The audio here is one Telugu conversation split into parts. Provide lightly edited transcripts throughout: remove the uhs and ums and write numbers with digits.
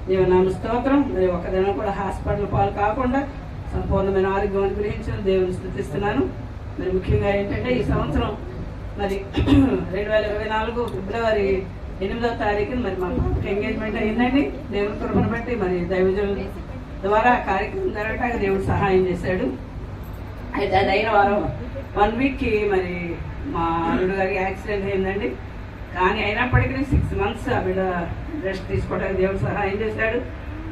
దేవుని స్తోత్రం. మరి ఒక దినం కూడా హాస్పిటల్ పాలు కాకుండా సంపూర్ణమైన ఆరోగ్యం అనుగ్రహించిన దేవుని స్తుతిస్తున్నాను. మరి ముఖ్యంగా ఏంటంటే ఈ సంవత్సరం మరి 2024 ఫిబ్రవరి 8వ తారీఖున మరి మా పాపకి ఎంగేజ్మెంట్ అయిందండి. దేవుని కృపను బట్టి మరి దైవజనుల ద్వారా కార్యక్రమం జరగటానికి దేవుడు సహాయం చేశాడు. అయితే అది అయిన వారం 1 వీక్కి మరి మా అల్లుడు గారికి యాక్సిడెంట్ అయిందండి. కానీ అయినప్పటికీ 6 మంత్స్ ఆవిడ రెస్ట్ తీసుకోవడానికి దేవుడు సహాయం చేశాడు.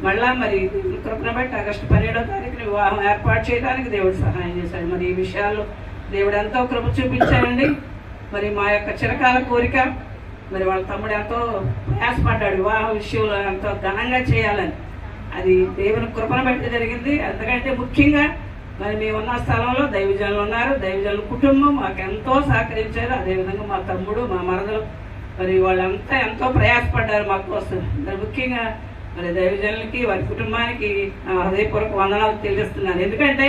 మళ్ళా మరి కృపను బట్టి ఆగస్టు 17వ తారీఖున వివాహం ఏర్పాటు చేయడానికి దేవుడు సహాయం చేశాడు. మరి ఈ విషయాల్లో దేవుడు ఎంతో కృప చూపించాడండి. మరి మా యొక్క చిరకాల కోరిక మరి వాళ్ళ తమ్ముడు ఎంతో ప్రయాసపడ్డాడు వివాహ విషయంలో ఎంతో ఘనంగా చేయాలని. అది దేవుని కృపను బట్టి జరిగింది. ఎందుకంటే ముఖ్యంగా మరి మేమున్న స్థలంలో దైవజనులు ఉన్నారు. దైవజనుల కుటుంబం మాకు ఎంతో సహకరించారు. అదేవిధంగా మా తమ్ముడు, మా మరదలు మరి వాళ్ళంతా ఎంతో ప్రయాసపడ్డారు మా కోసం. మరి ముఖ్యంగా మరి దైవజనులకి వారి కుటుంబానికి హృదయపూర్వక వందనాలు తెలియజేస్తున్నాను. ఎందుకంటే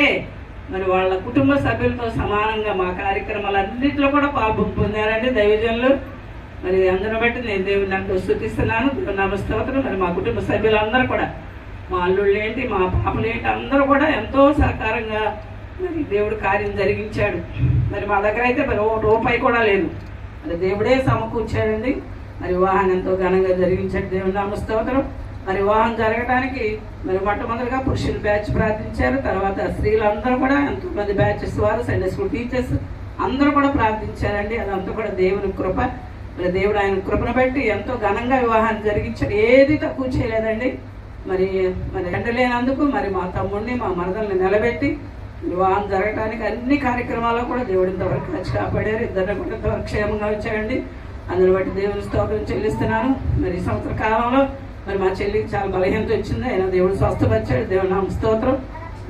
మరి వాళ్ళ కుటుంబ సభ్యులతో సమానంగా మా కార్యక్రమాలన్నింటిలో కూడా పొందారండి దైవజనులు. మరి అందరిని బట్టి నేను దేవుని నాకు స్తుతిస్తున్నాను. దేవుని స్తోత్రం. మరి మా కుటుంబ సభ్యులందరూ కూడా మా అల్లుళ్ళు ఏంటి, మా పాపలు ఏంటి, అందరూ కూడా ఎంతో సహకారంగా మరి దేవుడు కార్యం జరిగించాడు. మరి మా దగ్గర అయితే మరి రూపాయి కూడా లేదు. మరి దేవుడే సమకూర్చాడండి. మరి వివాహాన్ని ఎంతో ఘనంగా జరిగించాడు. దేవుని స్తోత్రం. మరి వివాహం జరగడానికి మరి మొట్టమొదటిగా పురుషులు బ్యాచ్ ప్రార్థించారు. తర్వాత స్త్రీలందరూ కూడా ఎంతోమంది బ్యాచెస్ వారు, సండే స్కూల్ టీచర్స్ అందరూ కూడా ప్రార్థించారండి. అదంతా కూడా దేవుని కృప. మరి దేవుడు ఆయన కృపను బట్టి ఎంతో ఘనంగా వివాహాన్ని జరిగించాడు. ఏది తక్కువ చేయలేదండి. మరి తండ్రి లేనందుకు మరి మా తమ్ముడిని, మా మరదల్ని నిలబెట్టి వివాహం జరగడానికి అన్ని కార్యక్రమాల్లో కూడా దేవుడు ఇంతవరకు వచ్చి కాపాడారు. ఇద్దరిని కూడా ఇంతవరకు క్షేమంగా వచ్చాడండి. అందుని బట్టి దేవుని స్తోత్రం చెల్లిస్తున్నాను. మరి ఈ సంవత్సర కాలంలో మరి మా చెల్లికి చాలా బలహీనత వచ్చింది. ఆయన దేవుడు స్వస్థపరిచాడు. దేవుని స్తోత్రం.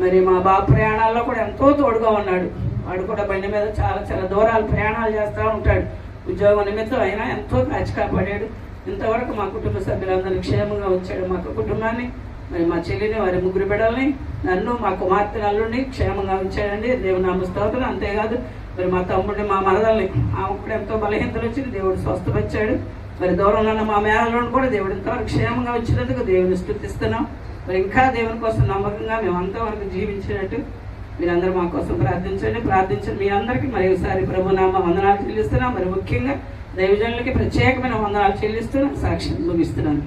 మరి మా బాబు ప్రయాణాల్లో కూడా ఎంతో తోడుగా ఉన్నాడు. వాడు కూడా బండి మీద చాలా చాలా దూరాలు ప్రయాణాలు చేస్తూ ఉంటాడు. ఉద్యోగం నిమిత్తం అయినా ఎంతో కాచి కాపాడాడు. ఇంతవరకు మా కుటుంబ సభ్యులందరినీ క్షేమంగా వచ్చాడు. మా కుటుంబాన్ని మరి మా చెల్లిని, వారి 3 బిడ్డల్ని, నన్ను, మా కుమార్తె నల్లుని క్షేమంగా ఉంచాడండి. దేవుని స్తోత్రం. అంతేకాదు మరి మా తమ్ముడిని, మా మరదల్ని ఆమె కూడా ఎంతో బలహీనతలు వచ్చింది. దేవుడు స్వస్థపరిచాడు. మరి దూరంలో ఉన్న మా మేనల్లోని కూడా దేవుడు ఇంతవరకు క్షేమంగా వచ్చినందుకు దేవుని స్తుతిస్తున్నాం. మరి ఇంకా దేవుని కోసం నమ్మకంగా మేము అంతవరకు జీవించినట్టు మీరందరూ మా కోసం ప్రార్థించండి. మీ అందరికీ మరి ఒకసారి ప్రభునామ వందనాలు చెల్లిస్తున్నాం. మరి ముఖ్యంగా దైవజనులకి ప్రత్యేకమైన వందనాలు చెల్లిస్తూ సాక్ష్యం ముగిస్తున్నాను.